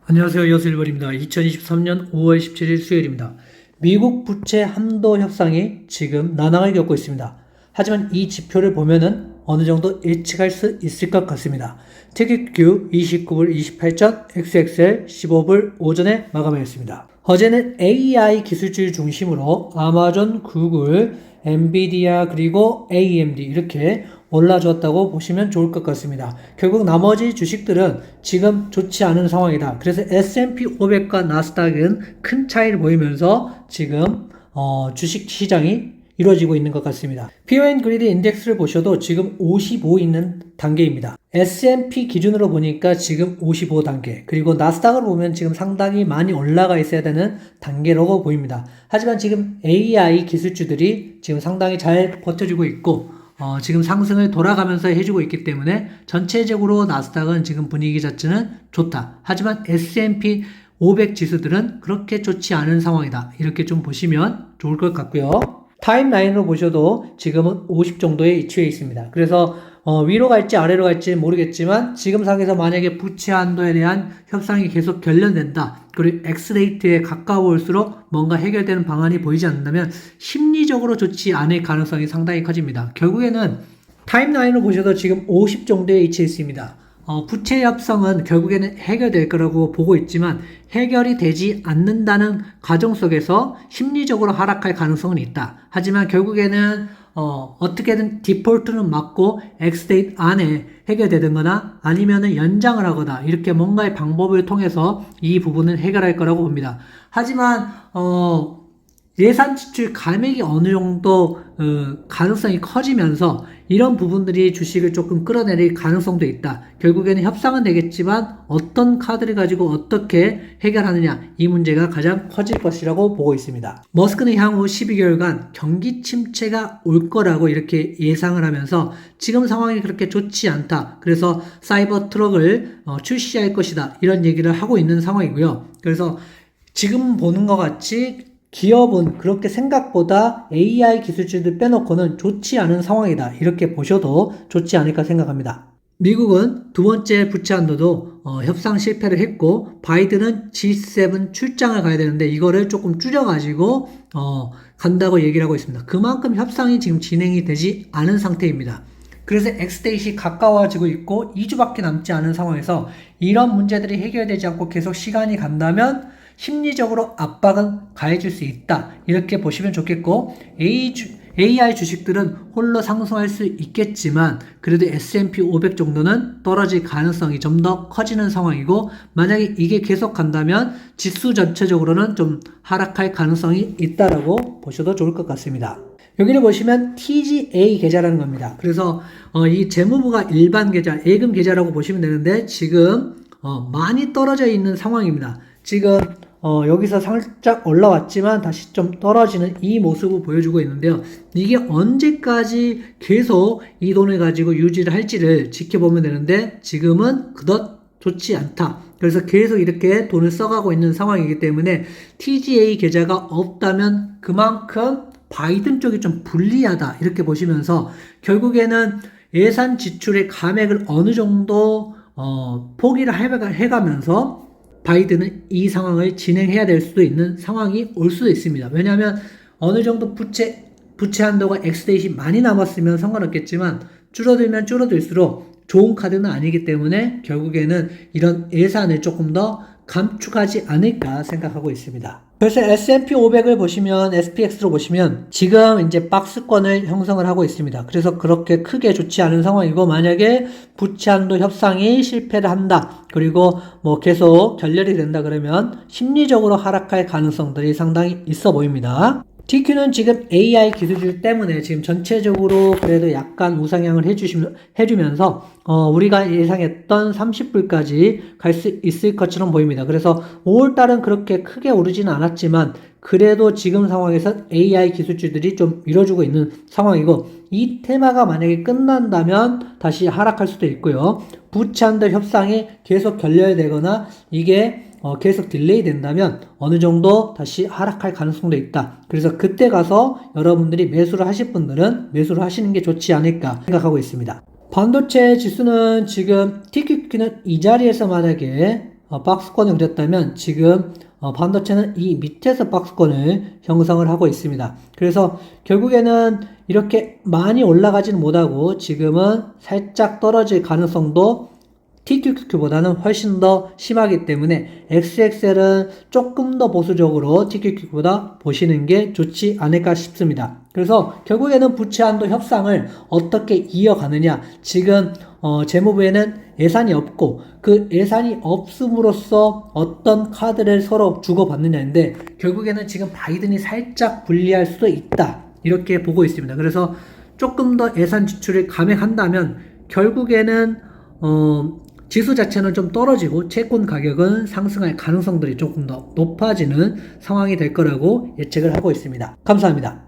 안녕하세요. 여수일벌입니다. 2023년 5월 17일 수요일입니다. 미국 부채 한도 협상이 지금 난항을 겪고 있습니다. 하지만 이 지표를 보면은 어느 정도 예측할 수 있을 것 같습니다. TQQ 29불 28전, XXL 15불 오전에 마감하였습니다. 어제는 AI 기술주를 중심으로 아마존, 구글, 엔비디아 그리고 AMD 이렇게 올라줬다고 보시면 좋을 것 같습니다. 결국 나머지 주식들은 지금 좋지 않은 상황이다. 그래서 S&P 500과 나스닥은 큰 차이를 보이면서 지금 주식 시장이 이루어지고 있는 것 같습니다. 피어 앤 그리드 인덱스를 보셔도 지금 55 있는 단계입니다. S&P 기준으로 보니까 지금 55단계, 그리고 나스닥을 보면 지금 상당히 많이 올라가 있어야 되는 단계라고 보입니다. 하지만 지금 AI 기술주들이 지금 상당히 잘 버텨주고 있고 지금 상승을 돌아가면서 해주고 있기 때문에 전체적으로 나스닥은 지금 분위기 자체는 좋다. 하지만 S&P 500 지수들은 그렇게 좋지 않은 상황이다. 이렇게 좀 보시면 좋을 것 같고요. 타임라인으로 보셔도 지금은 50 정도에 위치해 있습니다. 그래서 위로 갈지 아래로 갈지 모르겠지만 지금 상에서 만약에 부채 한도에 대한 협상이 계속 결련된다. 그리고 X레이트에 가까울수록 뭔가 해결되는 방안이 보이지 않는다면 심리적으로 좋지 않을 가능성이 상당히 커집니다. 결국에는 타임라인으로 보셔도 지금 50 정도에 위치해 있습니다. 부채 협상은 결국에는 해결될 거라고 보고 있지만 해결이 되지 않는다는 과정 속에서 심리적으로 하락할 가능성은 있다. 하지만 결국에는 어떻게든 디폴트는 막고 X데이트 안에 해결되든거나 아니면은 연장을 하거나 이렇게 뭔가의 방법을 통해서 이 부분은 해결할 거라고 봅니다. 하지만 예산 지출 감액이 어느 정도 가능성이 커지면서 이런 부분들이 주식을 조금 끌어내릴 가능성도 있다. 결국에는 협상은 되겠지만 어떤 카드를 가지고 어떻게 해결하느냐, 이 문제가 가장 커질 것이라고 보고 있습니다. 머스크는 향후 12개월간 경기 침체가 올 거라고 이렇게 예상을 하면서 지금 상황이 그렇게 좋지 않다. 그래서 사이버 트럭을 출시할 것이다. 이런 얘기를 하고 있는 상황이고요. 그래서 지금 보는 것 같이 기업은 그렇게 생각보다 AI 기술주들 빼놓고는 좋지 않은 상황이다. 이렇게 보셔도 좋지 않을까 생각합니다. 미국은 두 번째 부채 한도도 협상 실패를 했고 바이든은 G7 출장을 가야 되는데 이거를 조금 줄여가지고 간다고 얘기를 하고 있습니다. 그만큼 협상이 지금 진행이 되지 않은 상태입니다. 그래서 X데이시 가까워지고 있고 2주밖에 남지 않은 상황에서 이런 문제들이 해결되지 않고 계속 시간이 간다면 심리적으로 압박은 가해질 수 있다. 이렇게 보시면 좋겠고 AI 주식들은 홀로 상승할 수 있겠지만 그래도 S&P 500 정도는 떨어질 가능성이 좀 더 커지는 상황이고 만약에 이게 계속 간다면 지수 전체적으로는 좀 하락할 가능성이 있다라고 보셔도 좋을 것 같습니다. 여기를 보시면 TGA 계좌라는 겁니다. 그래서 이 재무부가 일반 계좌, 예금 계좌라고 보시면 되는데 지금 많이 떨어져 있는 상황입니다. 지금 여기서 살짝 올라왔지만 다시 좀 떨어지는 이 모습을 보여주고 있는데요. 이게 언제까지 계속 이 돈을 가지고 유지를 할지를 지켜보면 되는데 지금은 그닥 좋지 않다. 그래서 계속 이렇게 돈을 써가고 있는 상황이기 때문에 TGA 계좌가 없다면 그만큼 바이든 쪽이 좀 불리하다. 이렇게 보시면서 결국에는 예산 지출의 감액을 어느 정도 포기를 해가면서 바이든은 이 상황을 진행해야 될 수도 있는 상황이 올 수도 있습니다. 왜냐하면 어느 정도 부채 한도가 X데이시 많이 남았으면 상관없겠지만 줄어들면 줄어들수록 좋은 카드는 아니기 때문에 결국에는 이런 예산을 조금 더 감축하지 않을까 생각하고 있습니다. 그래서 S&P 500을 보시면 SPX로 보시면 지금 이제 박스권을 형성을 하고 있습니다. 그래서 그렇게 크게 좋지 않은 상황이고 만약에 부채 한도 협상이 실패를 한다. 그리고 뭐 계속 결렬이 된다 그러면 심리적으로 하락할 가능성들이 상당히 있어 보입니다. TQ는 지금 AI 기술들 때문에 지금 전체적으로 그래도 약간 우상향을 해주면서 우리가 예상했던 30불까지 갈 수 있을 것처럼 보입니다. 그래서 5월달은 그렇게 크게 오르지는 않았지만 그래도 지금 상황에서 AI 기술주들이 좀 밀어주고 있는 상황이고 이 테마가 만약에 끝난다면 다시 하락할 수도 있고요. 부채 한도 협상이 계속 결렬되거나 이게 계속 딜레이 된다면 어느 정도 다시 하락할 가능성도 있다. 그래서 그때 가서 여러분들이 매수를 하실 분들은 매수를 하시는 게 좋지 않을까 생각하고 있습니다. 반도체 지수는 지금 TQQ는 이 자리에서 만약에 박스권을 그렸다면 지금 반도체는 이 밑에서 박스권을 형성을 하고 있습니다. 그래서 결국에는 이렇게 많이 올라가지는 못하고 지금은 살짝 떨어질 가능성도 TQQQ보다는 훨씬 더 심하기 때문에 XXL은 조금 더 보수적으로 TQQQ보다 보시는 게 좋지 않을까 싶습니다. 그래서 결국에는 부채 한도 협상을 어떻게 이어가느냐. 지금 재무부에는 예산이 없고 그 예산이 없음으로써 어떤 카드를 서로 주고받느냐인데 결국에는 지금 바이든이 살짝 불리할 수도 있다. 이렇게 보고 있습니다. 그래서 조금 더 예산 지출을 감액한다면 결국에는 지수 자체는 좀 떨어지고 채권 가격은 상승할 가능성들이 조금 더 높아지는 상황이 될 거라고 예측을 하고 있습니다. 감사합니다.